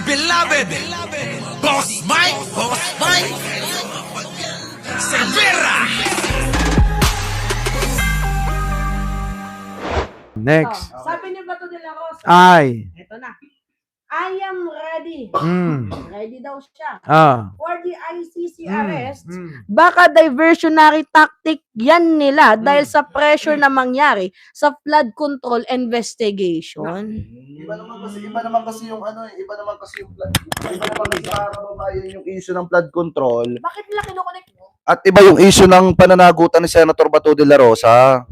beloved, Boss Mike, Severa. Next. Sabi ni Bato de la Rosa, Ay. ito na. I am ready. Ready daw siya. For the ICC arrest, baka diversionary tactic yan nila dahil sa pressure na mangyari sa flood control investigation. Iba naman kasi yung ano, iba naman kasi para kababayan yung issue ng flood control. Bakit nila kinukonek mo? At iba yung issue ng pananagutan ni Senator Bato de la Rosa.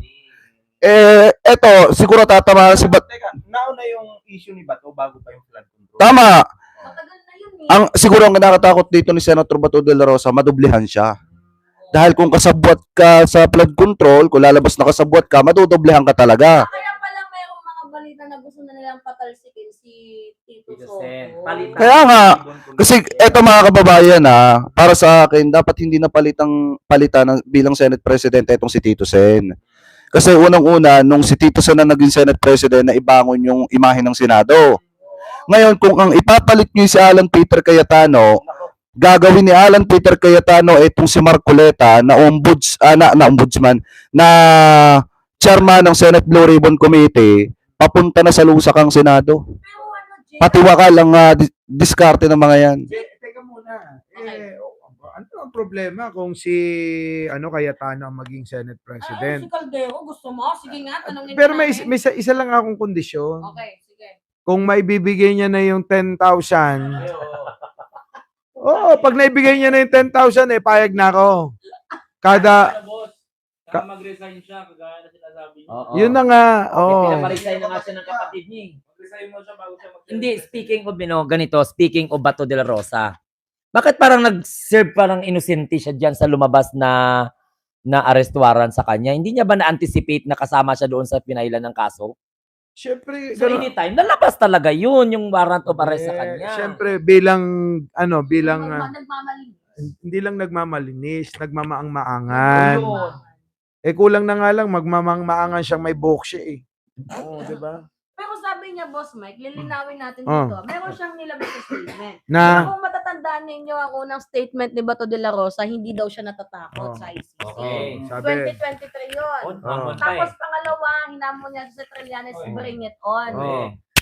Eto, siguro tatamaan si Bato. Teka, nauna yung issue ni Bato bago pa yung flood control. Tama. Matagal na yun eh. Siguro ang nakakatakot dito ni Senator Bato de la Rosa, madublihan siya. Dahil kung kasabwat ka sa flood control, kung lalabas na kasabwat ka, madudublehan ka talaga. Kaya pala mayroong mga balita na gusto na nilang patalsikin si Tito Soto. Kaya nga, kasi eto mga kababayan para sa akin, dapat hindi na palitan bilang Senate President itong si Tito Sen. Kasi unang-una, nung si Tito Sen na naging Senate President, na ibangon yung imahe ng Senado. Ngayon, kung ang ipapalit niyo si Alan Peter Cayetano, gagawin ni Alan Peter Cayetano itong si Marcoleta na ombudsman, na chairman ng Senate Blue Ribbon Committee, papunta na sa lusak ang Senado. Pati wakalang diskarte ng mga yan. Teka muna. Ano ang problema kung si Cayetano ang maging Senate Si President? Caldero, gusto mo? Sige nga, tanongin Pero may natin. isa lang akong kondisyon. Okay, sige. Kung may bibigay niya na yung 10,000, pag naibigay niya na yung 10,000, payag na ako. Kada, mag-resign siya, kagaya na sinasabi niya. yun na nga, Pinaparesign na nga siya ng kapatid niya. Mag-resign mo siya bago siya Hindi, speaking of Bato de la Rosa, bakit parang nag-serve parang inosente siya dyan sa lumabas na arrest warrant sa kanya? Hindi niya ba na-anticipate na kasama siya doon sa pinailan ng kaso? syempre, So anytime, lalabas talaga yun, yung warrant of arrest sa kanya. syempre, bilang, Nagmamalinis. hindi lang nagmamalinis, nagmamaang-maangan. Yun. Kulang na nga lang, magmamaang-maangan siyang may buhok siya Oo, di ba? Pero sabi niya, Boss Mike, lilinawin natin dito. Meron siyang nilabas sa statement. Na, Kung matatandaan ninyo ang unang statement ni Bato de la Rosa, hindi daw siya natatakot sa ICC. Okay. sabi, 2023 yun. Tapos, Tapos pangalawa, hinamon niya sa Trillanes, bring it on.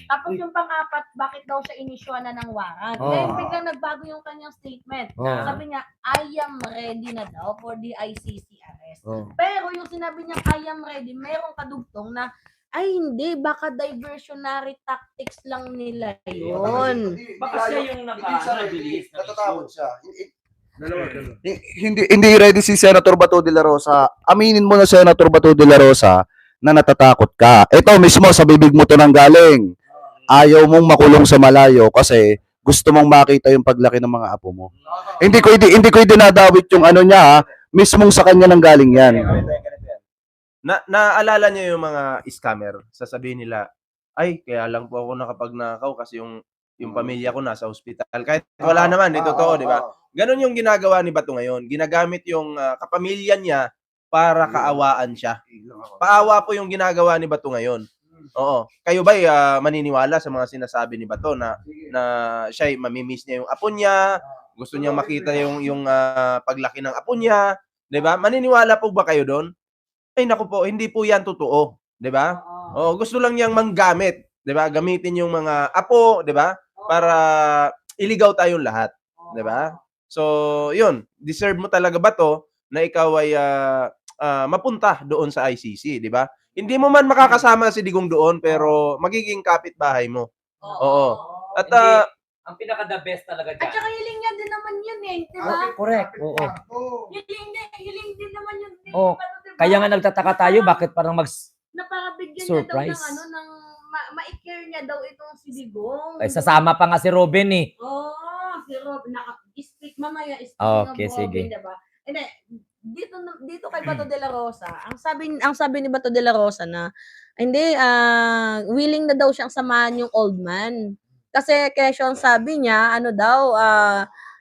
Tapos yung pang-apat, bakit daw siya inisyuan na ng warrant? Then biglang nagbago yung kanyang statement. Sabi niya, I am ready na daw for the ICC arrest. Pero yung sinabi niya, I am ready, merong kadugtong na, ay hindi, baka diversionary tactics lang nila yun. Baka siya yung nabilis. Natatakot siya. Hindi ready si Senator Bato de la Rosa. Aminin mo na, Senator Bato de la Rosa, na natatakot ka. Ito mismo sa bibig mo to nang galing. Ayaw mong makulong sa malayo kasi gusto mong makita yung paglaki ng mga apo mo. Hindi ko dinadawit yung niya, mismong sa kanya nang galing yan. Naalala niyo yung mga scammer, sasabihin nila, ay, kaya lang po ako nakapagnakaw kasi yung pamilya ko nasa ospital. Kahit wala naman, di totoo, di ba? Ganon yung ginagawa ni Bato ngayon. Ginagamit yung kapamilya niya para kaawaan siya. Paawa po yung ginagawa ni Bato ngayon. Oo. Kayo ba maniniwala sa mga sinasabi ni Bato na siya mamimiss niya yung apo niya, gusto niyang makita yung paglaki ng apo niya, 'di ba? Maniniwala po ba kayo doon? Ay naku po, hindi po 'yan totoo, 'di ba? Oo, gusto lang niyang manggamit, 'di ba? Gamitin yung mga apo, 'di ba? Para iligaw tayong lahat, 'di ba? So, 'yun, deserve mo talaga Bato na ikaw ay mapunta doon sa ICC, 'di ba? Hindi mo man makakasama si Digong doon pero magiging kapitbahay mo. Oo. At ang pinaka-the best talaga At saka hiling niya din naman yun di ba? correct. Oo. Hiling din naman yun. Oo. Kaya nga nagtataka tayo, bakit parang na para bigyan surprise. niya daw ng ma-care niya daw itong si Digong. Ay, sasama pa nga si Robin eh. Si Rob, speak mamaya, Okay, of sige. Robin, diba? Hindi, dito kay Bato de la Rosa, ang sabi ni Bato de la Rosa na, hindi, willing na daw siyang samahan yung old man. Kasi kesyo ang sabi niya,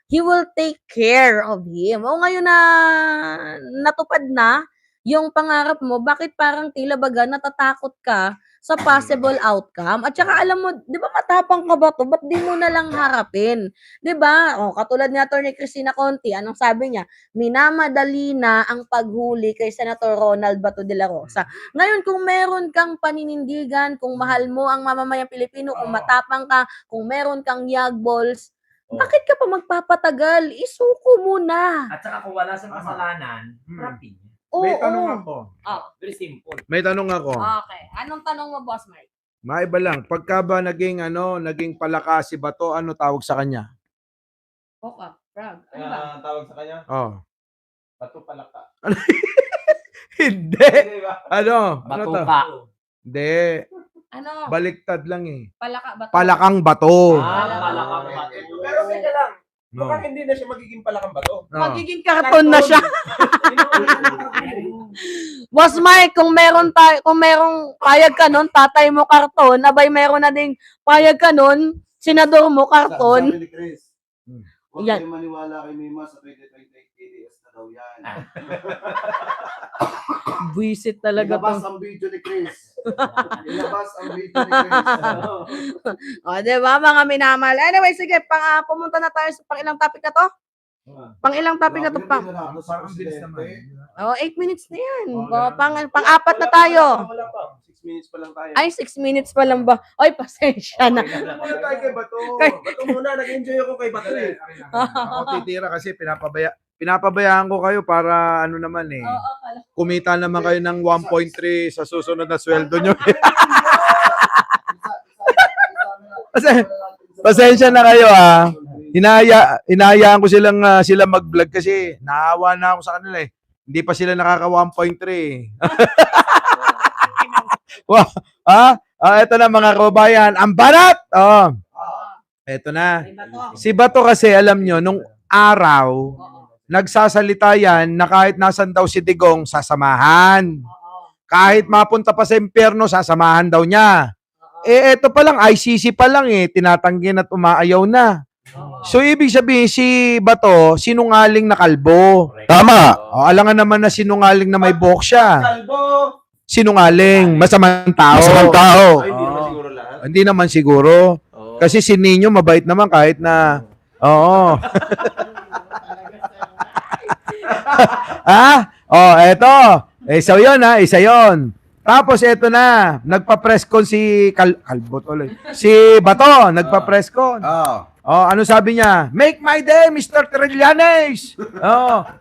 he will take care of him. O ngayon na natupad na yung pangarap mo, bakit parang tila baga natatakot ka sa possible outcome. At saka alam mo, 'di ba matapang ka ba 'to? Ba't di mo na lang harapin? 'Di ba? Oh, katulad ni Attorney Cristina Conti, anong sabi niya? Minamadali na ang paghuli kay Senator Ronald Bato de la Rosa. Ngayon, kung meron kang paninindigan, kung mahal mo ang mamamayang Pilipino, kung matapang ka, kung meron kang yagballs, bakit ka pa magpapatagal? Isuko mo na. At saka kung wala siyang kasalanan, Hmm. rapin niya. May Oo. tanong ako. Very simple. May tanong ako. Okay. Anong tanong mo, Boss Mike? Maiba lang. Pagka ba naging palaka si Bato, ano tawag sa kanya? Okay. Frog. Ano ba? tawag sa kanya, Oh. Bato Palaka. Hindi. Di ba? Ano? Ano to? Batuka. Hindi. Ano? Baliktad lang eh. Palaka ba? Palakang bato. Palakang bato. Pero teka lang, No. baka hindi na siya magiging palakang bato. Oh. Magiging karton na siya. Boss Mike, kung merong payag ka nun, tatay mo karton, abay meron na ding payag ka nun, senador mo karton. Sabi ni Chris, huwag Yan. kayo maniwala kay Mima sa 2028 ADS na daw yan. Buisit talaga Ilabas to. ang video ni Chris. Ilabas ang video ni Chris. O, diba, mga minamahal. Anyway, sige, pumunta na tayo sa pang-ilang topic na to. Pang-ilang topic na to, pang. Parang bilis naman. Oh, 8 minutes na yan. O, pang-apat na tayo. Wala pa. 6 minutes pa lang tayo. Ay, 6 minutes pa lang ba? Ay, pasensya na. Ano muna tayo kay Bato? Bato muna, nag-enjoy ako kay Bato eh. Ako titira kasi pinapabayaan ko kayo para ano naman eh. Oo, kala. Kumita naman kayo ng 1.3 sa susunod na sweldo nyo. Pasensya na kayo ah. Hinahayaan ko sila mag-vlog kasi naawa na ako sa kanila eh. Hindi pa sila nakaka 1.3. Wow. Ito na mga kababayan, ang banat. Oh. Ito na. Si Bato kasi alam nyo nung araw nagsasalita yan na kahit nasan daw si Digong sasamahan. Kahit mapunta pa sa impyerno sasamahan daw niya. Eto pa lang, ICC pa lang tinatanggi at umaayaw na. So, ibig sabihin, si Bato, sinungaling na kalbo. Tama. O, alangan naman na sinungaling na may buhok siya. Kalbo! Sinungaling, masamang tao. Masamang tao. Ay, hindi naman siguro lahat. Hindi naman siguro. Oo. Kasi si Nino, mabait naman kahit na... Oo. Eto. Isa yun isa yun. Tapos eto na, nagpa-press con si Kalbo tuloy. Si Bato, nagpa-press con. Ano sabi niya? Make my day, Mr. Trillanes!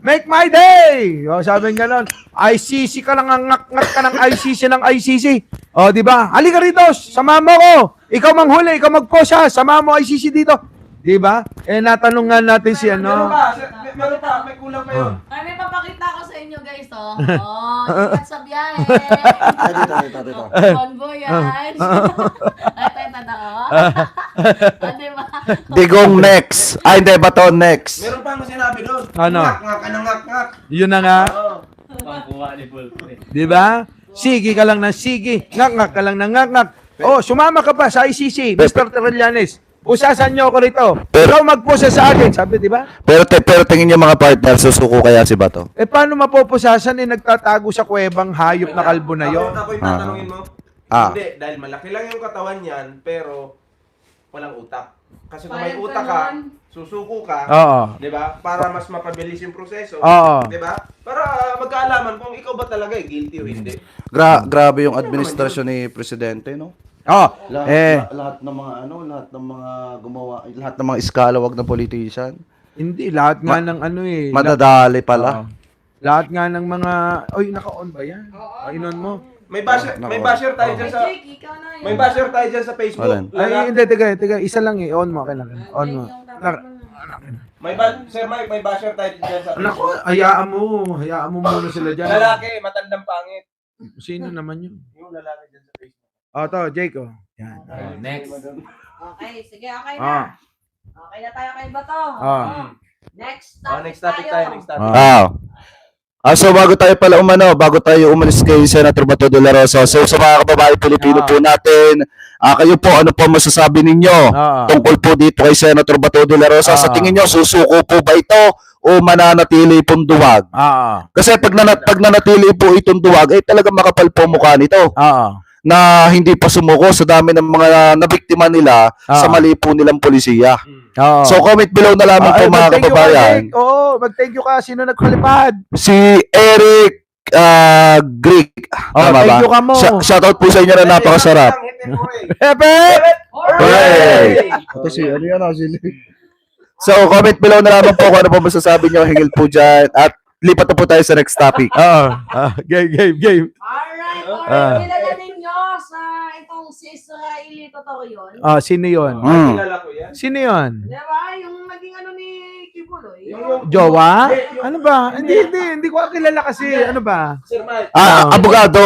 Make my day! Sabi niya gano'n. ICC ka lang, ang ngak-ngak ka ng ICC ng ICC. Di ba? Halika rito, sama mo ko. Ikaw manghuli, ikaw mag-post ha. Sama mo ICC dito. Di ba? Natanong nga natin si Meron pa, may kulang kayo. Ay, may papakita ko sa inyo, guys, oh. Ingat sa biyahe. Dito. Convoy yan. Ito, oh. Diba? Digong next. Ay, hindi, Bato next. Meron pa akong sinabi doon. Ano? Ngak-ngak ka ng ngak-ngak. Yun na nga. Oo. Pangkuha ni Bulfred. Di ba? Sige ka lang ng sige. Ngak-ngak ka lang ng ngak-ngak. Sumama ka pa sa ICC, Mr. Trillanes. Pusasan niyo ako rito. Ikaw magpusa sa akin. Sabi, di ba? Pero tingin niyo mga partner, susuko kaya si Bato? Paano mapupusasan nagtatago sa kuwebang hayop na kalbo na yon? Ako yung tatanungin mo. Ah. Hindi, dahil malaki lang yung katawan niyan, pero walang utak. Kasi kung may Payag utak ka ka, nun. susuko ka, Oo. di ba? Para mas mapabilis yung proseso. Oo. Di ba? Para magkaalaman kung ikaw ba talaga guilty o hindi. Grabe yung administrasyon ni Presidente, no? Lahat ng mga gumawa, lahat ng mga iskalawag na politician, Hindi, lahat nga ng madadali pala. lahat nga ng mga, naka-on ba yan? Inon mo. May basher tayo dyan sa Jake, ikaw na yun. may basher tayo dyan sa Facebook. Alin? Ay, hindi, tiga, isa lang on mo, kailangan. On mo. Sir Mike, may basher tayo dyan sa Nako, Facebook. hayaan mo muna sila dyan. Lalaki, matandang pangit. Sino naman yun? Yung lalaki dyan sa Facebook. To, Jake, Yan. Next. Okay, sige, okay Ah. na. Okay na tayo kay Bato. Ah. Next Next topic tayo, next topic. So bago tayo umalis kay Senator Bato de la Rosa, so sa mga kababayan Pilipino po natin, kayo po, ano po masasabi ninyo tungkol po dito kay Senator Bato de la Rosa? Sa tingin nyo, susuko po ba ito o mananatili pong duwag? Kasi pag nanatili po itong duwag, talagang makapal po mukha nito. na hindi pa sumuko sa dami ng mga nabiktima nila sa mali po nilang polisiya. Oo. So comment below na lamang po mga mag-thank you ka, kababayan. Jake. Oo, mag-thank you ka. Sino nagpalipad? Si Eric Greek. Tama thank ba? you ka mo. Shoutout po sa inyo na napakasarap. Pepe! Hooray! Ito si, ano yan, So, comment below na lamang po kung ano po masasabi nyo. Hingil po dyan. At lipat na po tayo sa next topic. Game. Alright, Ah. alright. Kilala ninyo sa itong si Israeli Totorion. Sino yun? Kilala ko yan. Sino yun? Diba? Yung naging ano ni Kibuloy. Jowa? Ano ba? Hindi ko kilala kasi. Ano ba? Sir Mike. Abogado.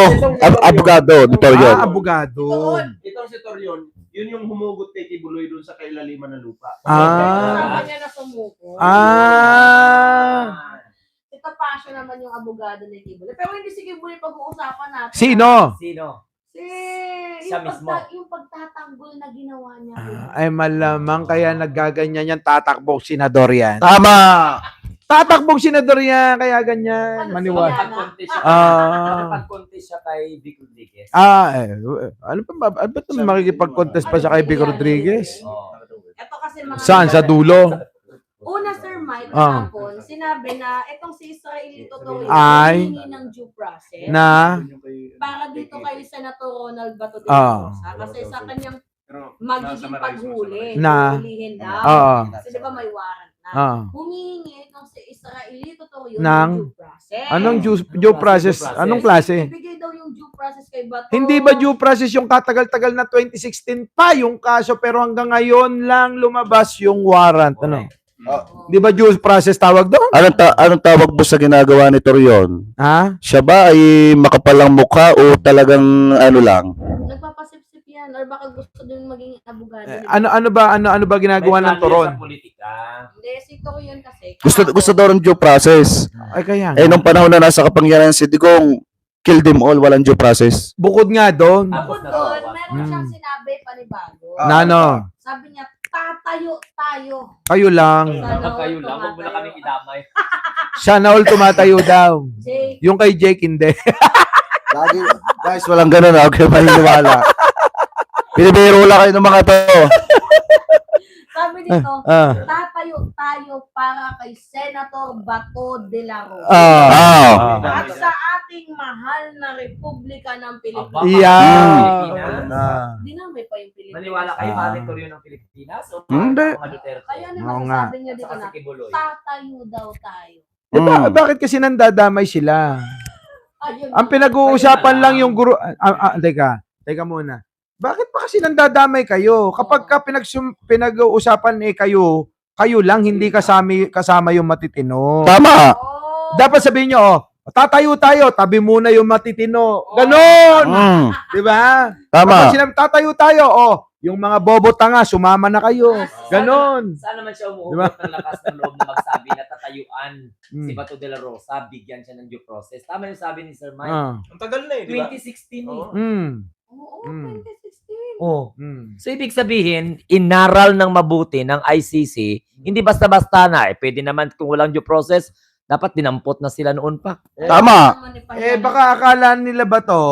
Abogado. Dito yun. Abogado. Itong si Torion, yun yung humugot kay Kibuloy dun sa kailaliman ng lupa. Kasama niya na sumuko. Ito passion naman yung abogado ni Kibuloy. Pero hindi si Kibuloy pag-uusapan natin. Sino? Siya mismo. Yung pagtatanggol na ginawa niya. Ay malamang kaya nagaganyan yan. Tatakbong senador yan. Tama. Tatakbong senador yan. Kaya ganyan. Maniwala. Nakapag-contest siya kay Vic Rodriguez. Ano pa ba? Ba't makikipag-contest pa siya kay Vic Rodriguez? Ito kasi mga... Saan? Sa dulo? Una, Sir Mike, Ah. kahapon, sinabi na itong si Israeli Totorion Ay. hihingi ng due process Na? para dito kay Senator Ronald Bato de Ah. la Rosa. Kasi sa kanyang magiging paghuli, Na? hulihin daw. Oo. Kasi di ba may warrant na. Humingi itong si Israeli Totorion Ng? due process. Anong due process? Anong klase? Ibigay daw yung due process kay Bato. Hindi ba due process yung katagal-tagal na 2016 pa yung kaso pero hanggang ngayon lang lumabas yung warrant? Ano? Di ba due process tawag doon? Anong tawag mo sa ginagawa ni Torion? Ha? Siya ba ay makapalang mukha o talagang ano lang? Nagpapasipsip yan or baka gusto din maging abogado. Ano ba ginagawa ng Toron? Sa politika. Hindi, si Torion kasi. Gusto daw ng due process. Ay kaya. Nung panahon na nasa kapangyarihan si Digong, kill them all, walang due process. Bukod nga doon. Bukod doon, meron siyang sinabi panibago. Na ano? Sabi niya, tatayo tayo. Kayo lang. Kayo lang, huwag mo na kami idamay. Sana all tumatayo daw. Jake, Yung kay Jake hindi. Lagi, guys, walang ganun. Huwag kayo maniniwala. Pinibiro lang kayo ng mga to. sabi dito, tatayo tayo para kay Senator Bato de la Rosa. At sa ating mahal na Republika ng Pilipinas. Di na may pa yung Pilipinas. Maniwala kayo, mahal Torion ng Pilipinas? O Hindi. mga Duterte? Kaya Oo naman nga. sabi niya dito Saka na, si Kibuloy. tatayo daw tayo. Bakit kasi nandadamay sila? Ayun, Ang pinag-uusapan lang yung guru... Teka muna. Bakit pa kasi nandadamay kayo? Kapag ka pinag-uusapan kayo lang, hindi kasama yung matitino. Tama. Dapat sabihin nyo, tatayo tayo, tabi muna yung matitino. Ganon! Di ba? Tama. Kapag sinabi, tatayo tayo, yung mga bobo tanga, sumama na kayo. Ganon. Saan naman siya Diba? umuugot ng lakas ng loob na magsabi na tatayuan si Bato de la Rosa, bigyan siya ng due process. Tama yung sabi ni Sir Mike. Ang tagal na di ba? 2016 eh. Oo. Oo, Mm. 2016. Oh. So, ibig sabihin, inaral ng mabuti ng ICC, hindi basta-basta na. Pwede naman kung walang due process, dapat dinampot na sila noon pa. Tama. Baka akala nila ba to,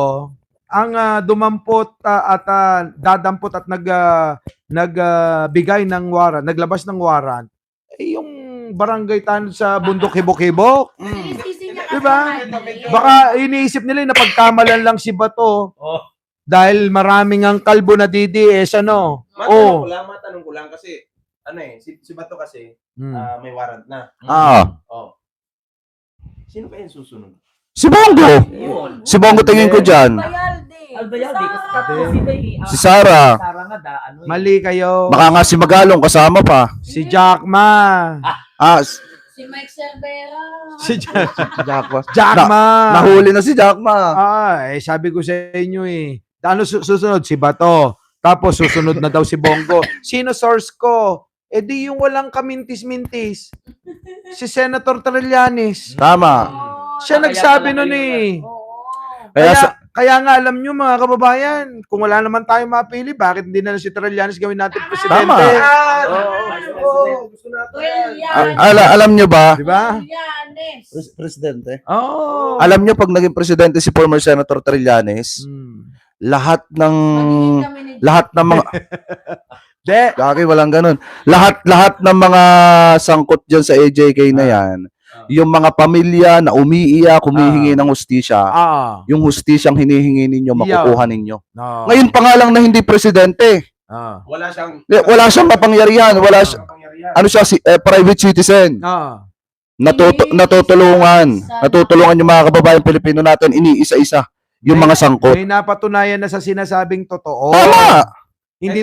ang dumampot at dadampot at nagbigay ng warrant, naglabas ng warrant, yung barangay tanod sa bundok hibok-hibok. Diba? Baka iniisip nila na pagkamalan lang si Bato. Dahil maraming ang kalbo na DDS, ano? Matanong ko lang kasi, si Bato kasi, may warrant na. Sino pa yung susunod? Si Bongo. Si Bongo tingin ko dyan. Albayalde, Si Sara. Sara nga da, ano eh. Mali kayo. Baka nga si Magalong kasama pa. Si Jack Ma. Si Mike Cervera. Si Jack Jackma. Ma. Nahuli na si Jackma. Sabi ko sa inyo eh. Ano susunod? Si Bato. Tapos susunod na daw si Bongo. Sino source ko? Di yung walang kamintis-mintis. Si Senator Trillanes. Tama. Siya nagsabi nun eh. Kaya Kaya nga alam nyo mga kababayan, kung wala naman tayong mapili, bakit hindi na si Trillanes gawin natin presidente? Tama. Gusto natin. alam nyo ba? Diba? Presidente. Oh. Alam nyo pag naging presidente si former Senator Trillanes, lahat ng Magiging kami ni lahat ng mga De, Gagi, walang ganun. Lahat ng mga sangkot dyan sa AJK na yan, yung mga pamilya na umiiyak, humihingi ng hustisya, yung hustisyang hinihingi ninyo, makukuha ninyo. No. Ngayon pa nga lang na hindi presidente. Wala siyang Wala siyang kapangyarihan. Ano siya, private citizen. Natutulungan yung mga kababayan Pilipino natin, iniisa-isa yung mga sangkot. May napatunayan na sa sinasabing totoo. Tama! Hindi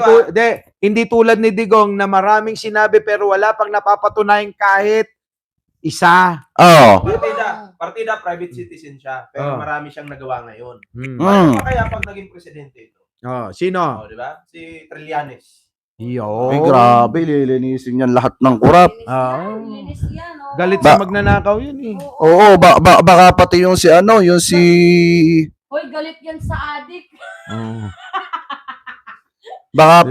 tulad ni Digong na maraming sinabi pero wala pang napapatunayan kahit isa. Oo. partida private citizen siya, pero marami siyang nagawa ngayon. Mm. Kaya pag naging presidente ito? Sino? Di ba? Si Trillanes. Yo. Ay, grabe, lilinisin yan lahat ng kurap. Linis yan, oh. Galit sa magnanakaw yun eh. Oo, baka pati yung si Hoy, galit yan sa adik. baka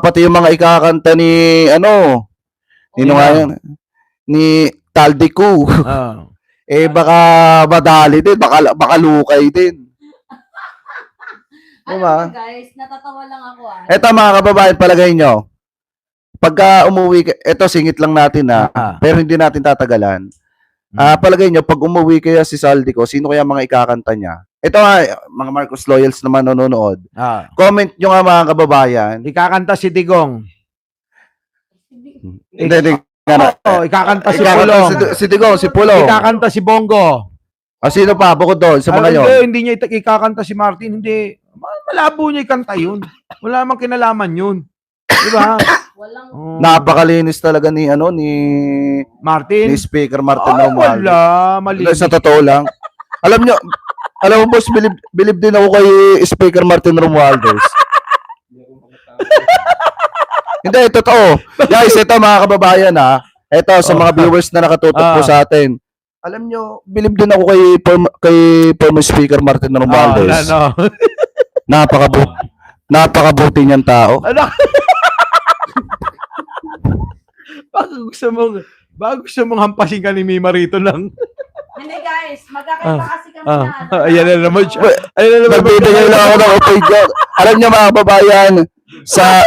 pati yung mga ikakanta ni nino nga yun, ni Taldico. Baka madali din, baka lukay din. Alam Diba? mo guys, natatawa lang ako Eto mga kababayan, palagay nyo, pagka umuwi, eto singit lang natin pero hindi natin tatagalan. Palagay nyo, pag umuwi kaya si Saldico, sino kaya mga ikakanta niya? Ito nga, mga Marcos Loyals naman nanonood. Comment nyo nga mga kababayan. Ikakanta si Digong. Hindi. Ikakanta si Pulong. Si Digong, si Pulong. Ikakanta si Bongo. Sino pa? Bukod doon, sa mga yun. Hindi niya ikakanta si Martin. Hindi. Malabo niya ikanta yun. Wala namang kinalaman yun. Diba? Walang Napakalinis talaga ni Martin. ni Speaker Martin Ay, Romualdez. wala. Malinis. Sa totoo lang. Alam mo boss, bilib din ako kay Speaker Martin Romualdez. Hindi, totoo. Guys, ito mga kababayan ito sa mga viewers na nakatutok po sa atin. Alam nyo, bilib din ako kay former Speaker Martin Romualdez. Napakabuti niyang tao. Ano? Baka gusto mong hampasin ka ni Mima rito lang. Hindi guys, magkakaiba kasi kami na Ayan na naman siya. Ayan na naman. Nagbibigay lang ako ng opinion. Alam niyo mga kababayan, sa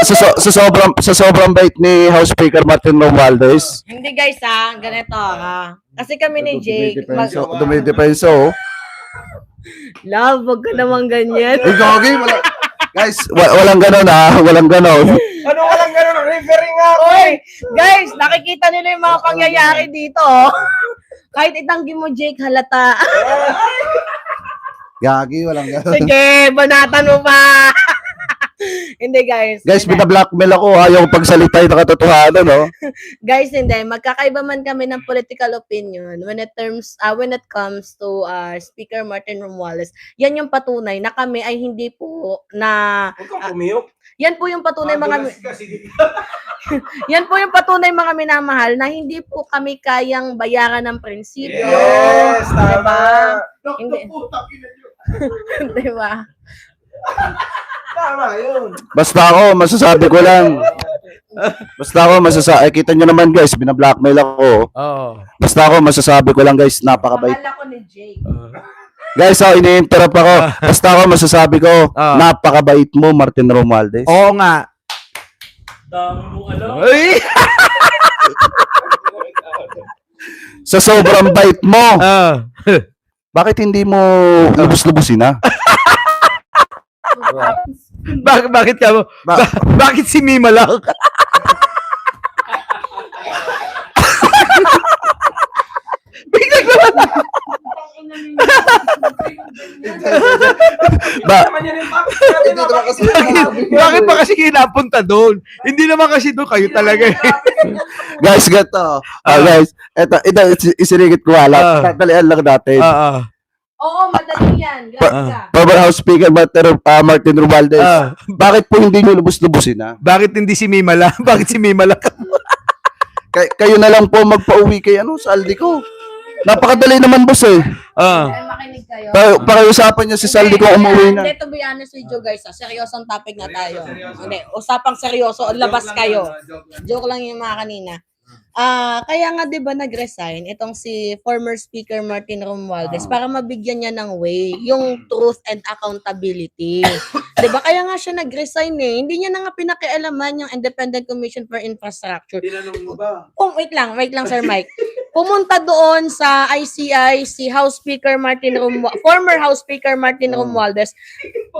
sobrang bait ni House Speaker Martin Romualdez. Hindi guys ganito Kasi kami ni Jake, Dumidepenso. love, wag ka naman ganyan. Gagi, guys, walang ganon walang ganon. Ano walang ganun? Referee nga ako Oy, guys, nakikita nila yung mga pangyayari dito. Kahit itanggi mo Jake, halata. Gagi, walang ganon. Sige, banatan mo pa. Hindi guys. Guys, bina-blackmail ako, ayaw pagsalita yung katotohanan, no? Guys, hindi. Magkakaiba man kami ng political opinion when it comes to Speaker Martin Romualdez. Yan yung patunay na kami ay hindi po na Huwag kang pumiyok. yan po yung patunay mga Madulas ka, sige. yan po yung patunay mga minamahal na hindi po kami kayang bayaran ng prinsipyo. Yes, tama. Hindi. Diba? Tama yun. Basta ako, masasabi ko lang. Kita nyo naman guys, bina-blackmail ako. Basta ako, masasabi ko lang guys, napakabait. Mahal ako ni Jake. Guys, ini-interrupt ako. Basta ako, masasabi ko, napakabait mo, Martin Romualdez. Oo nga. Ay! Sa sobrang bait mo, bakit hindi mo lubos-lubusin Bakit ka mo? Bakit si Mima lang? Biglang naman. Bakit ba kasi kinapunta doon? Hindi naman kasi doon kayo talaga. Guys, gato. Guys, ito isirigit ko alam. Tatalian lang natin. Oo, madali yan. Grabe ka. Former House Speaker Martin Romualdez. Bakit po hindi nyo lubos-lubusin Bakit hindi si Mima lang? Bakit si Mima lang? Kayo na lang po magpa-uwi kay sa Saldico. Napakadali naman boss Ay, makinig kayo. Pakiusapan niyo si Saldico umuwi na. Hindi, to be honest with you guys, seryosong topic na tayo. Hindi, usapang seryoso, labas kayo. Joke lang yung mga kanina. Kaya nga 'di ba nag-resign itong si former Speaker Martin Romualdez para mabigyan niya ng way yung truth and accountability. 'Di ba? Kaya nga siya nag-resign eh. Hindi niya na nga pinakialaman yung Independent Commission for Infrastructure. Tinanong mo ba? Wait lang Sir Mike. Pumunta doon sa ICI si former House Speaker Martin Romualdez.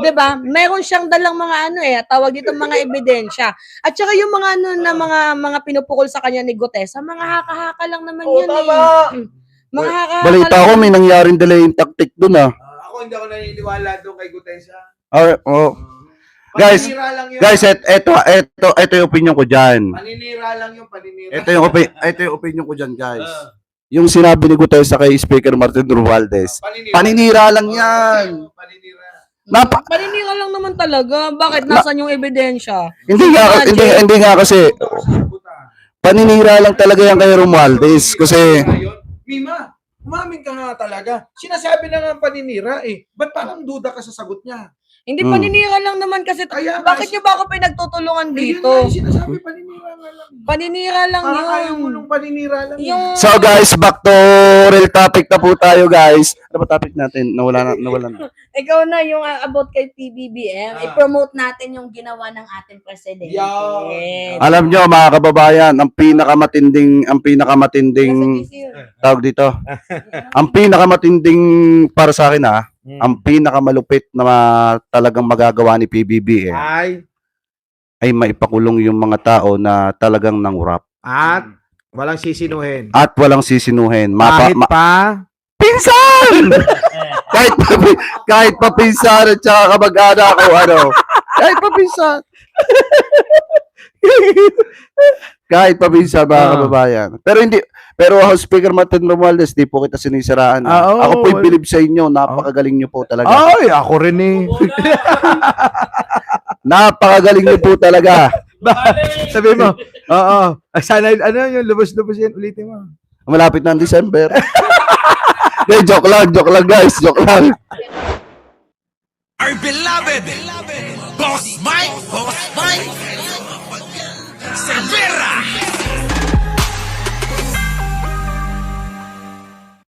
'Di ba? Meron siyang dalang mga tawag dito mga ebidensya. At saka yung mga mga pinupukol sa kanya ni Gutesa, mga haka-haka lang naman yan eh. Mga haka-haka Balita lang. ko may nangyaring delaying tactic dun ah. Ako hindi ako naniniwala doon kay Gutesa. Guys, Paninira lang yun. guys, ito yung opinion ko diyan. Paninira lang yung paninira. Ito yung opinion ko diyan, guys. Yung sinabi ni Gutesa kay Speaker Martin Romualdez. Paninira lang yan. Paninira. Paninira lang naman talaga. Bakit? Nasaan yung ebidensya? Hindi nga kasi paninira lang talaga yan kay Romualdez kasi Mima, umamin ka nga talaga. Sinasabi na nga paninira eh. Ba't parang duda ka sa sagot niya? Hindi, paninira lang naman kasi. Kaya nga, Bakit niyo ba ako pinagtutulungan dito? Ayun nga, sinasabi paninira nga lang. Paninira lang yun. Ayaw mo nung paninira lang. Yung- So guys, back to real topic na po tayo, guys. Ano ba topic natin? Nawala na. Ikaw na yung about kay PBBM, i-promote natin yung ginawa ng ating presidente. Alam nyo, mga kababayan, ang pinakamatinding tawag dito. Ang pinakamatinding para sa akin ang pinakamalupit na talagang magagawa ni PBBM ay maipakulong yung mga tao na talagang nangurap At walang sisinuhin. at walang sisinuhin. Kahit pa Pinsan! kahit pa pinsan at saka kamag-anak ko, kahit pa pinsan. Kahit pa pinsan, mga kababayan. Pero House Speaker Martin Romualdez, di po kita sinisiraan. Ako po'y believe sa inyo, napakagaling nyo po talaga. Ay, ako rin eh. Napakagaling nyo po talaga. Sabi mo, oo. Sana, yung lubos-lubos yan, ulitin mo. Malapit na ang December. Joke lang guys, joke lang. Our beloved Boss Mike